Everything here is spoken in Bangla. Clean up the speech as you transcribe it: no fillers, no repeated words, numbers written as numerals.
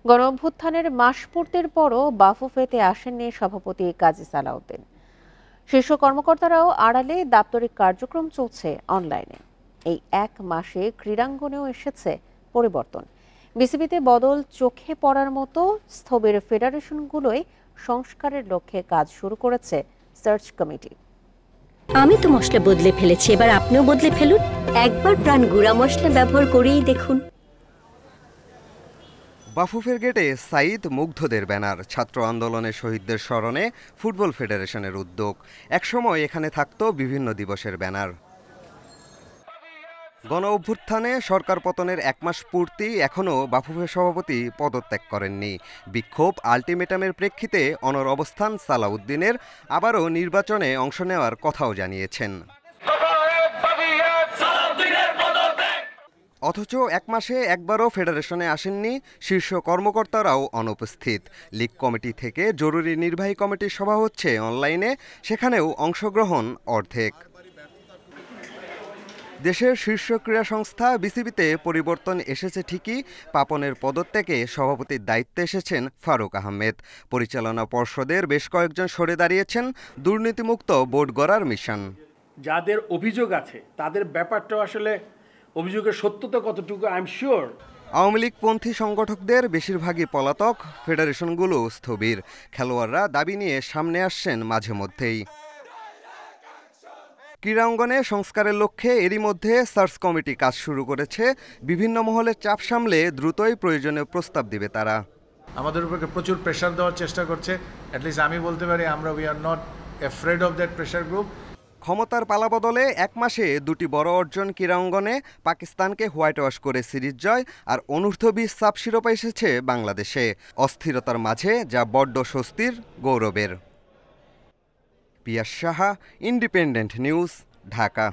গণঅভ্যুত্থানের মাস পূর্তির পরও বাফুফেতে আসেননি সভাপতি কাজী সালাউদ্দিন। শীর্ষ কর্মকর্তারাও আড়ালে দাপ্তরিক কার্যক্রম চলছে অনলাইনে। এই এক মাসে ক্রীড়াঙ্গনেও এসেছে পরিবর্তন। বিসিবিতে বদল চোখে পড়ার মতো। স্থবির ফেডারেশনগুলোই সংস্কারের লক্ষ্যে কাজ শুরু করেছে সার্চ কমিটি। আমি তো মশলা বদলে ফেলেছি, এবার আপনিও বদলে ফেলুন। একবার প্রাণ গুঁড়া মশলা ব্যবহার করেই দেখুন। বাফুফের গেটে সাঈদ মুগ্ধদের ব্যানার, ছাত্র আন্দোলনের শহীদদের স্মরণে ফুটবল ফেডারেশনের উদ্যোগ। একসময় এখানে থাকত বিভিন্ন দিবসের ব্যানার। গণ অভ্যুত্থানে সরকার পতনের এক মাস পূর্তি, এখনও বাফুফের সভাপতি পদত্যাগ করেননি। বিক্ষোভ, আলটিমেটামের প্রেক্ষিতে অনড় অবস্থান সালাউদ্দিনের। আবারও নির্বাচনে অংশ নেওয়ার কথাও জানিয়েছেন। অথচ এক মাসে একবারও ফেডারেশনে আসেননি। শীর্ষ কর্মকর্তারাও অনুপস্থিত। লীগ কমিটি থেকে জরুরি নির্বাহী কমিটির সভা হচ্ছে অনলাইনে, সেখানেও অংশগ্রহণ অর্ধেক। দেশের শীর্ষ ক্রীড়া সংস্থা বিসিবিতে পরিবর্তন এসেছে ঠিকই। পাপনের পদত্যাগে সভাপতির দায়িত্বে এসেছেন ফারুক আহমেদ। পরিচালনা পর্ষদের বেশ কয়েকজন সরে দাঁড়িয়েছেন। দুর্নীতিমুক্ত বোর্ড গড়ার মিশন। যাদের অভিযোগ আছে তাদের ব্যাপারটা আসলে অভিযোগের সত্যতা কতটুকু আই এম শিওর। আওয়ামী লীগপন্থী সংগঠকদের বেশিরভাগই পলাতক, ফেডারেশনগুলো স্থবির। খেলোয়াড়রা দাবি নিয়ে সামনে আসছেন মাঝে মধ্যেই। ক্রীড়াঙ্গনে সংস্কারের লক্ষ্যে এরই মধ্যে সার্চ কমিটি কাজ শুরু করেছে। বিভিন্ন মহলের চাপ সামলে দ্রুতই প্রয়োজনীয় প্রস্তাব দিবে তারা। আমাদের উপর প্রচুর প্রেশার দেওয়ার চেষ্টা করছে। অ্যাটলিস্ট আমি বলতে পারি আমরা we are not afraid of that pressure group. ক্ষমতার পালাবদলে এক মাসে দুটি বড় অর্জন ক্রীড়াঙ্গনে। পাকিস্তানকে হোয়াইট ওয়াশ করে সিরিজ জয়, আর অনূর্ধ্ব-20 সাফ শিরোপা এসেছে বাংলাদেশে। অস্থিরতার মাঝে যা বড্ড স্বস্তির, গৌরবের। পিয়াস সাহা, ইন্ডিপেন্ডেন্ট নিউজ, ঢাকা।